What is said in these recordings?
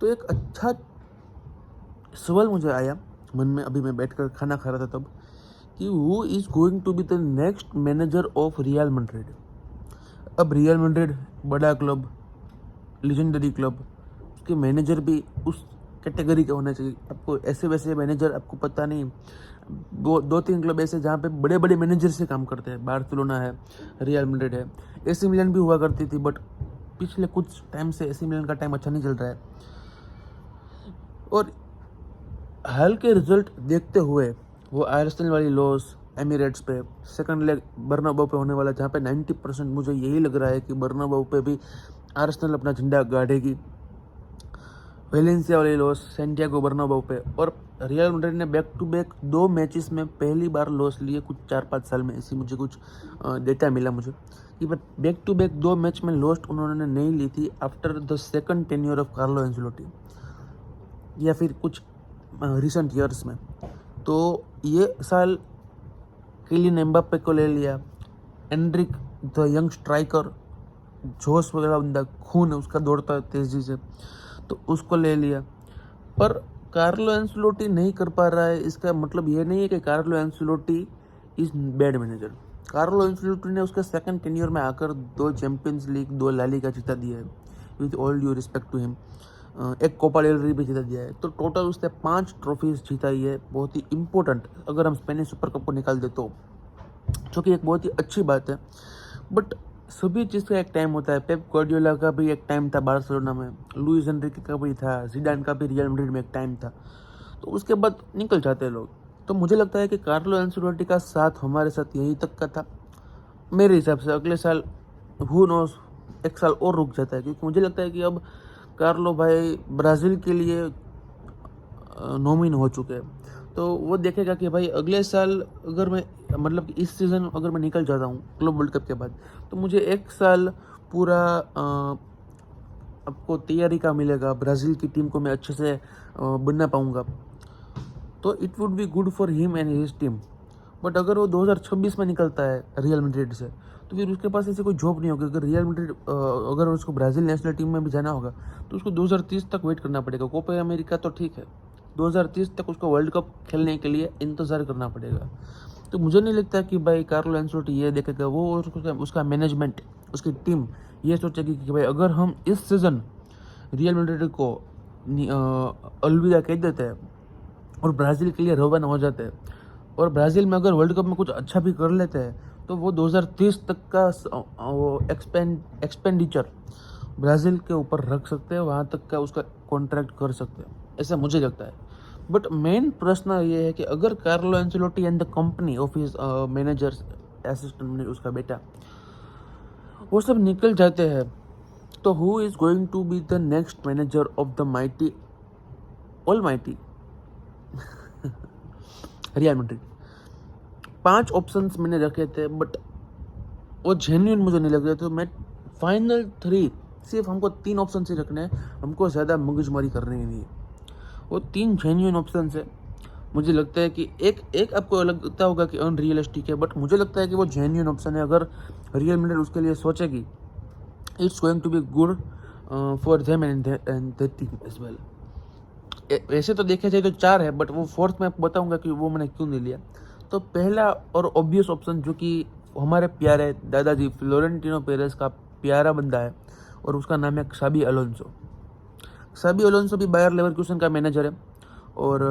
तो एक अच्छा सवाल मुझे आया मन में, अभी मैं बैठकर खाना खा रहा था तब, कि who is going to be the next manager of Real Madrid. अब रियल मैड्रिड बड़ा क्लब, लीजेंडरी क्लब, उसके मैनेजर भी उस कैटेगरी के होने चाहिए। आपको ऐसे वैसे मैनेजर आपको पता नहीं, दो तीन क्लब ऐसे जहाँ पे बड़े बड़े मैनेजर से काम करते हैं। बार्सिलोना है, रियल मैड्रिड है, एसी मिलन भी हुआ करती थी, बट पिछले कुछ टाइम से एसी मिलन का टाइम अच्छा नहीं चल रहा है। और हाल के रिजल्ट देखते हुए वो आर्सेनल वाली लॉस एमिरेट्स पे, सेकंड लेग बर्नाबाउ पे होने वाला, जहाँ पे 90% मुझे यही लग रहा है कि बर्नाबाउ पे भी आर्सेनल अपना झंडा गाड़ेगी। वेलेंसिया वाली लॉस सैंटियागो बर्नाबाउ पे, और रियल मैड्रिड ने बैक टू बैक 2 मैचेस में पहली बार लॉस लिए कुछ 4-5 साल में। ऐसी मुझे कुछ डेटा मिला मुझे कि बैक टू बैक 2 मैच में लॉस्ट उन्होंने नहीं ली थी after the second tenure of Carlo Ancelotti, या फिर कुछ रिसेंट ईयर्स में। तो ये साल किलियन एम्बाप्पे को ले लिया, एंड्रिक द यंग स्ट्राइकर, जोश वगैरह बंदा, खून है उसका दौड़ता है तेजी से, तो उसको ले लिया। पर कार्लो एंसेलोटी नहीं कर पा रहा है, इसका मतलब ये नहीं है कि Carlo Ancelotti is bad manager. Carlo Ancelotti ने उसके सेकंड टेन्योर में आकर 2 चैंपियंस लीग, 2 ला लीगा जीता दिया है, with all due respect to him. एक कोपा डेल रे भी जीता दिया है। तो टोटल उसने 5 ट्रॉफीज जीताई है, बहुत ही इंपॉर्टेंट अगर हम स्पेनिश सुपर कप को निकाल दे तो, जो कि एक बहुत ही अच्छी बात है। बट सभी चीज़ का एक टाइम होता है। पेप गार्डियोला का भी एक टाइम था बार्सिलोना में, लुइस एनरिके का भी था, जिडान का भी रियल मैड्रिड में एक टाइम था, तो उसके बाद निकल जाते हैं लोग। तो मुझे लगता है कि कार्लो एंसेलोटी का साथ हमारे साथ यहीं तक का था मेरे हिसाब से। अगले साल हु नोस, एक साल और रुक जाता है, क्योंकि मुझे लगता है कि अब कार्लो भाई ब्राज़ील के लिए नॉमिन हो चुके हैं। तो वो देखेगा कि भाई अगले साल अगर मैं, मतलब कि इस सीज़न अगर मैं निकल जाता हूँ क्लब वर्ल्ड कप के बाद, तो मुझे एक साल पूरा आपको तैयारी का मिलेगा, ब्राज़ील की टीम को मैं अच्छे से बनना पाऊँगा। तो it would B good for him and his team. But अगर वो 2026 में निकलता है रियल मैड्रिड से, तो फिर उसके पास ऐसे कोई जॉब नहीं होगी। अगर रियल मैड्रिड अगर उसको ब्राज़ील नेशनल टीम में भी जाना होगा, तो उसको 2030 तक वेट करना पड़ेगा। कोपा अमेरिका तो ठीक है, 2030 तक उसको वर्ल्ड कप खेलने के लिए इंतज़ार करना पड़ेगा। तो मुझे नहीं लगता कि भाई कार्लो एंसेलोटी ये देखेगा, वो उसका मैनेजमेंट, उसकी टीम ये सोचेगी कि भाई अगर हम इस सीज़न रियल मैड्रिड को अलविदा कह देते हैं और ब्राज़ील के लिए रवाना हो जाते हैं, और ब्राज़ील में अगर वर्ल्ड कप में कुछ अच्छा भी कर लेते हैं, तो वो 2030 तक का वो एक्सपेंडिचर ब्राज़ील के ऊपर रख सकते हैं, वहाँ तक का उसका कॉन्ट्रैक्ट कर सकते हैं, ऐसा मुझे लगता है। बट मेन प्रश्न ये है कि अगर Carlo Ancelotti and the company of his managers, assistant, उसका बेटा, वो सब निकल जाते हैं, तो who is going to be the next manager of the mighty, all mighty Real Madrid? 5 options मैंने रखे थे, बट वो जेन्युइन मुझे नहीं लग रहे, तो मैं फाइनल 3, सिर्फ हमको 3 ऑप्शन ही रखने हैं, हमको ज़्यादा मगजमारी करनी ही नहीं है। वो 3 जेन्युइन ऑप्शन है। मुझे लगता है कि एक आपको लगता होगा कि अनरियलिस्टिक है, बट मुझे लगता है कि वो जेन्युइन ऑप्शन है। अगर रियल मैड्रिड उसके लिए सोचेगी, it's going to be good for them and the team as well. वैसे तो देखा जाए तो 4 है, बट वो 4th में आपको बताऊंगा कि वो मैंने क्यों नहीं लिया। तो पहला और ऑब्वियस ऑप्शन, जो कि हमारे प्यारे दादाजी फ्लोरेंटिनो पेरेस का प्यारा बंदा है, और उसका नाम है क्साबी अलोंसो। क्साबी अलोंसो भी बायर लेवरकुसन का मैनेजर है और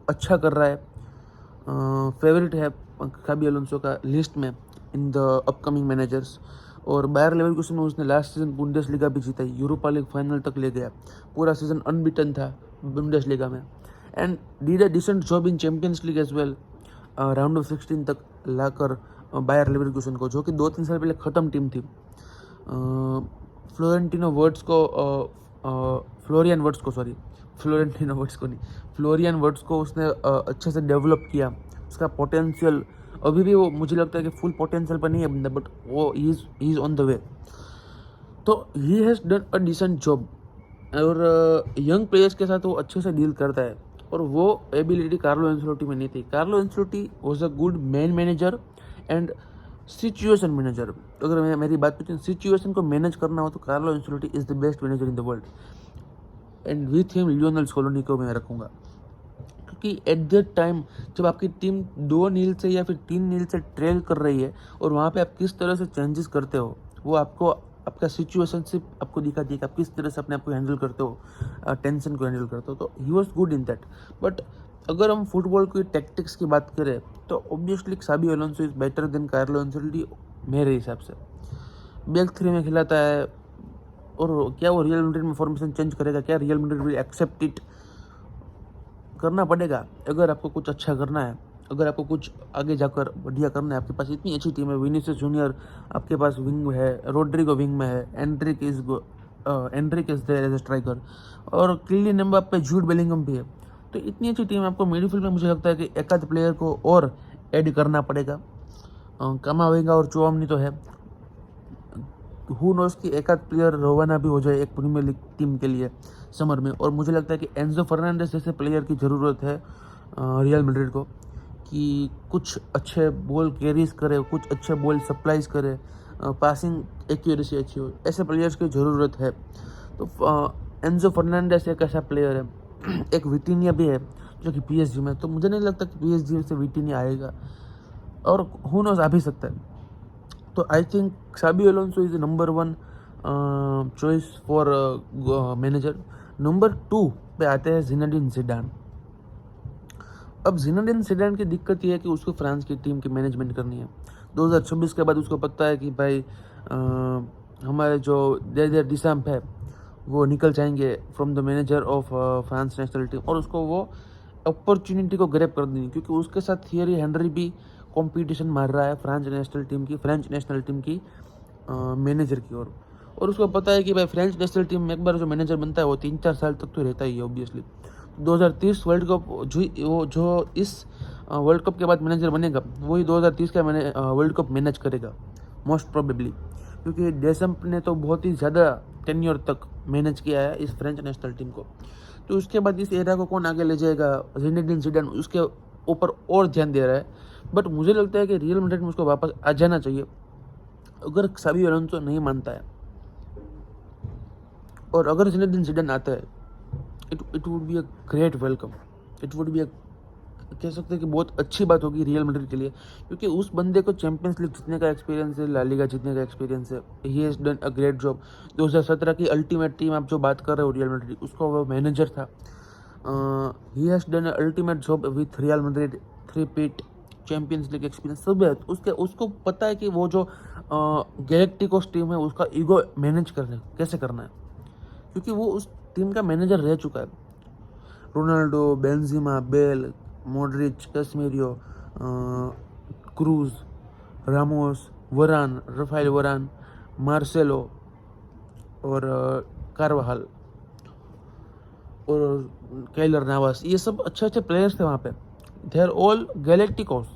अच्छा कर रहा है, फेवरेट है क्साबी अलोंसो का लिस्ट में इन द अपकमिंग मैनेजर्स। और बायर लेवरकुसन में उसने लास्ट सीजन बुंडेसलीगा भी जीता, यूरोपा लीग फाइनल तक ले गया, पूरा सीजन अनबीटन था बुंडेसलीगा में, and did a decent job in Champions League as well, round of 16 तक लाकर बायर लेवरकुसन को, जो कि 2-3 साल पहले ख़त्म टीम थी। फ्लोरेंटिनो वर्ड्स को फ्लोरियन वर्ड्स को उसने अच्छे से डेवलप किया। उसका पोटेंशियल अभी भी, वो मुझे लगता है कि फुल पोटेंशियल पर नहीं है बंदा, बट वो he is on the way. तो he has done a decent job, और यंग प्लेयर्स के साथ वो अच्छे से डील करता है, और वो एबिलिटी कार्लो एंसेलोटी में नहीं थी। Carlo Ancelotti was a good man manager and situation manager. अगर मैं मेरी बात पूछूँ, सिचुएशन को मैनेज करना हो, तो Carlo Ancelotti is the best manager in the world. And with him Lionel Scaloni को मैं रखूँगा, क्योंकि एट दैट टाइम जब आपकी टीम 2-0 से या फिर 3-0 से ट्रेल कर रही है और वहाँ पे आप किस तरह से चेंजेस करते हो, वो आपको आपका सिचुएशनशिप आपको दिखाती है कि आप किस तरह से अपने आप को हैंडल करते हो, टेंशन को हैंडल करते हो। तो he was good in that. But अगर हम फुटबॉल की टैक्टिक्स की बात करें तो obviously Xabi Alonso is better than Carlo Ancelotti मेरे हिसाब से। बैक थ्री में खिलाता है, और क्या वो रियल मैड्रिड में फॉर्मेशन चेंज करेगा? क्या Real Madrid will accept it? करना पड़ेगा अगर आपको कुछ अच्छा करना है, अगर आपको कुछ आगे जाकर बढ़िया करना है। आपके पास इतनी अच्छी टीम है, विनीसियस जूनियर आपके पास विंग में है, रोड्रिगो विंग में है, Endrick is there as a striker, और किलियन एम्बाप्पे, जूड बेलिंगम भी है। तो इतनी अच्छी टीम है, आपको मिडफील्ड में मुझे लगता है कि एक आध प्लेयर को और ऐड करना पड़ेगा। कमावेगा और चुआमनी तो है, हु नोस कि एक आध प्लेयर रवाना भी हो जाए एक प्रीमियर लीग टीम के लिए समर में। और मुझे लगता है कि एंजो फर्नांडिस जैसे प्लेयर की ज़रूरत है रियल मैड्रिड को, कि कुछ अच्छे बॉल कैरीज करे, कुछ अच्छे बॉल सप्लाईज करे, पासिंग एक्यूरेसी अच्छी हो, ऐसे प्लेयर्स की ज़रूरत है। तो एंजो फर्नांडिस एक ऐसा प्लेयर है। एक विटिनिया भी है जो कि पीएसजी में, तो मुझे नहीं लगता कि पीएसजी से विटिनिया आएगा, और हु नोस आ भी सकता है। तो I think Xabi Alonso is number 1 choice for manager. Number 2 पे आते हैं ज़िनेडिन ज़िडान। अब ज़िनेडिन ज़िडान की दिक्कत ये है कि उसको फ्रांस की टीम की मैनेजमेंट करनी है। 2026 के बाद उसको पता है कि भाई हमारे जो दिदियर डिशैम्प है वो निकल जाएंगे from the manager of France national team, और उसको वो अपॉर्चुनिटी को ग्रैब कर देनी, क्योंकि उसके साथ थियरी हेनरी भी कंपटीशन मार रहा है फ्रेंच नेशनल टीम की मैनेजर की ओर। और उसको पता है कि भाई फ्रेंच नेशनल टीम में एक बार जो मैनेजर बनता है वो 3-4 साल तक तो रहता ही है ऑब्वियसली। 2030 वर्ल्ड कप जो इस वर्ल्ड कप के बाद मैनेजर बनेगा वही 2030 का वर्ल्ड कप मैनेज करेगा मोस्ट प्रोबेबली, क्योंकि डेशम्प ने तो बहुत ही ज़्यादा टेन्योर तक मैनेज किया है इस फ्रेंच नेशनल टीम को। तो उसके बाद इस एरा को कौन आगे ले जाएगा? ज़िनेडिन ज़िडान उसके ऊपर और ध्यान दे रहा है। बट मुझे लगता है कि रियल मैड्रिड में उसको वापस आ जाना चाहिए अगर क्साबी अलोंसो नहीं मानता है। और अगर ज़िनेडिन ज़िडान आता है, it would be a great welcome. It would be अ, कह सकते हैं कि बहुत अच्छी बात होगी रियल मैड्रिड के लिए, क्योंकि उस बंदे को चैंपियंस लीग जीतने का एक्सपीरियंस है, ला लीगा जीतने का एक्सपीरियंस है। ही has done a great job. 2017 की अल्टीमेट टीम आप जो बात कर रहे हो रियल मैड्रिड, उसका वो मैनेजर था। ही has done a ultimate job with real Madrid, 3-peat champions league experience सब है उसको पता है कि वो जो गैलेक्टिकोस टीम है उसका ईगो मैनेज करना कैसे करना है, क्योंकि वो उस टीम का मैनेजर रह चुका है। Ronaldo, Benzema, Bale, Modric, Casemiro, Kroos, Ramos, Varane, Raphael Varane, Marcelo और कार्वाहाल और केलर नावास, ये सब अच्छे अच्छे प्लेयर्स थे वहाँ पे। दे आर ऑल गैलेक्टिकोस,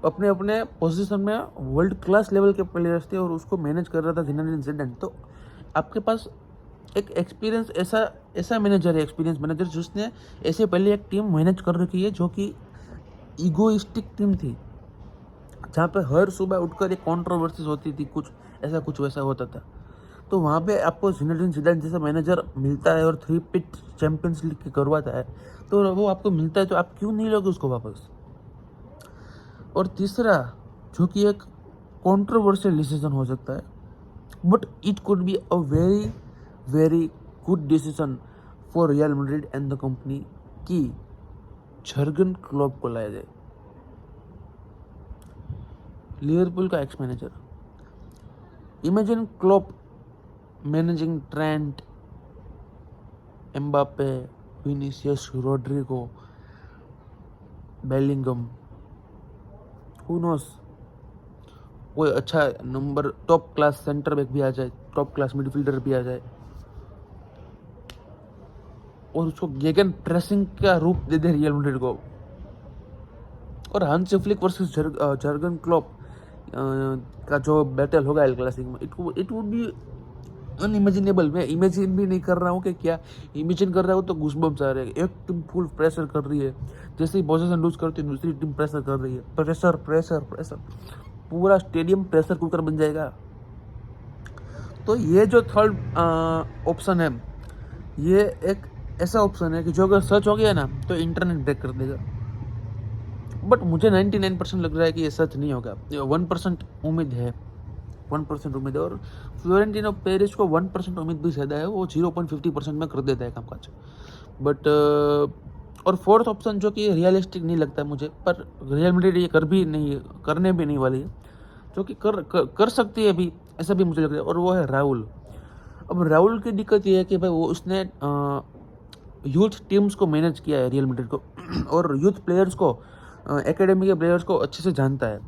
अपने अपने पोजीशन में वर्ल्ड क्लास लेवल के प्लेयर्स थे, और उसको मैनेज कर रहा था ज़िनेडिन ज़िडान। तो आपके पास एक एक्सपीरियंस ऐसा मैनेजर है, एक्सपीरियंस मैनेजर जिसने ऐसे पहले एक टीम मैनेज कर रखी है जो कि ईगोइस्टिक टीम थी, जहाँ पे हर सुबह उठकर एक कॉन्ट्रोवर्सीज होती थी, कुछ वैसा होता था। तो वहाँ पे आपको ज़िनेडिन ज़िडान जैसा मैनेजर मिलता है और 3-peat चैंपियंस लीग की करवाता है, तो वो आपको मिलता है तो आप क्यों नहीं लोगे उसको वापस? और तीसरा, जो कि एक कॉन्ट्रोवर्शियल डिसीजन हो सकता है, but it could be a very very good decision for Real Madrid and the company, कि जर्गन क्लॉप को लाया जाए, लिवरपूल का ex manager. Imagine Klopp managing Trent, Mbappe, Vinicius, Rodrigo, Bellingham, who knows कोई अच्छा number top class centre back भी आ जाए, टॉप क्लास मिडफील्डर भी आ जाए, और उसको गेगन प्रेसिंग का रूप दे दे रियल मैड्रिड को। और Hansi Flick versus Jurgen Klopp का जो बैटल होगा एल क्लासिक में, इट वुड बी अनइमेजिनेबल। मैं इमेजिन भी नहीं कर रहा हूँ कि क्या इमेजिन कर रहा हूँ तो गूज़बम्स आ रहे हैं। एक टीम फुल प्रेशर कर रही है, जैसे ही पोजीशन लूज करती है दूसरी टीम प्रेशर कर रही है, प्रेशर प्रेशर प्रेशर, पूरा स्टेडियम प्रेशर कुकर बन जाएगा। तो ये जो थर्ड ऑप्शन है ये एक ऐसा ऑप्शन है कि जो अगर सच हो गया ना तो इंटरनेट ब्रेक कर देगा, बट मुझे 99% लग रहा है कि ये सच नहीं होगा। 1% उम्मीद है, 1% उम्मीद है, और फ्लोरेंटिनो पेरेज को 1% उम्मीद भी ज़्यादा है, वो 0.50% में कर देता है कामकाज। बट और फोर्थ ऑप्शन जो कि रियलिस्टिक नहीं लगता है मुझे, पर रियल मैड्रिड ये करने भी नहीं वाली है, जो कि कर सकती है भी, ऐसा भी मुझे लग रहा है, और वो है राहुल। अब राहुल की दिक्कत ये है कि भाई वो उसने यूथ टीम्स को मैनेज किया है रियल मैड्रिड को और यूथ प्लेयर्स को, एकेडमी के प्लेयर्स को अच्छे से जानता है,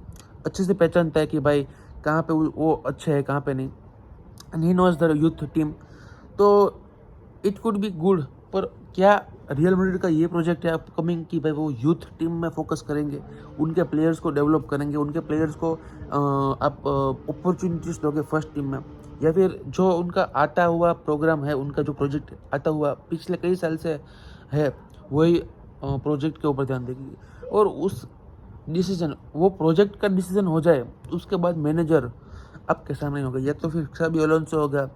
अच्छे से पहचानता है कि भाई कहाँ पे वो अच्छे है, कहाँ पे नहीं, and he knows the youth team. तो इट कुड बी गुड, पर क्या रियल मैड्रिड का ये प्रोजेक्ट है अपकमिंग कि भाई वो यूथ टीम में फोकस करेंगे, उनके प्लेयर्स को डेवलप करेंगे, उनके प्लेयर्स को आप अपॉर्चुनिटीज दोगे फर्स्ट टीम में, या फिर जो उनका आता हुआ प्रोग्राम है, उनका जो प्रोजेक्ट आता हुआ पिछले कई साल से है, वही प्रोजेक्ट के ऊपर ध्यान देगी। और उस डिसीजन, वो प्रोजेक्ट का डिसीजन हो जाए, उसके बाद मैनेजर आपके सामने होगा, या तो फिर क्साबी अलोंसो होगा,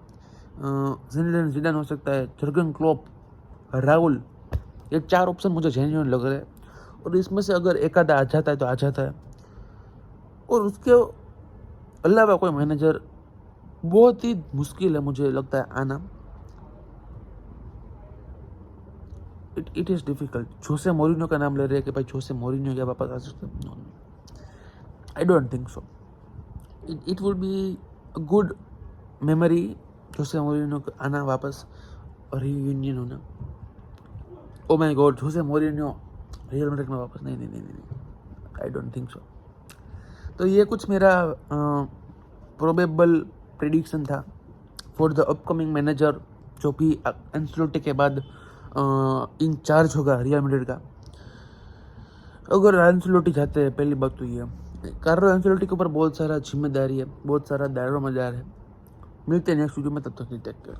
ज़िनेडिन ज़िडान हो सकता है, जर्गन क्लोप, राहुल। ये 4 ऑप्शन मुझे जेन्युइन लग रहे हैं, और इसमें से अगर एक आधा आ जाता है तो आ जाता है, और उसके अलावा कोई मैनेजर बहुत ही मुश्किल है मुझे लगता है आना। It is difficult. Jose Mourinho का नाम ले रहे हैं कि भाई जोसे मोरिन्यो क्या वापस आ सकते हैं, I don't think so. It would be a good memory Jose Mourinho का आना वापस, और रीयूनियन होना। Oh my God, Jose Mourinho Real Madrid में वापस, नहीं नहीं नहीं नहीं, आई डोंट थिंक सो। तो ये कुछ मेरा प्रोबेबल प्रेडिक्शन था फॉर द अपकमिंग मैनेजर, जो भी एंसेलोटी के बाद इंचार्ज होगा रियल मैड्रिड का। अगर एंसेलोटी जाते हैं, पहली बात तो ये कार्लो एंसेलोटी के ऊपर बहुत सारा जिम्मेदारी है, बहुत सारा दायरो मदार है। मिलते हैं नेक्स्ट वीडियो में, तब तक टेक केयर।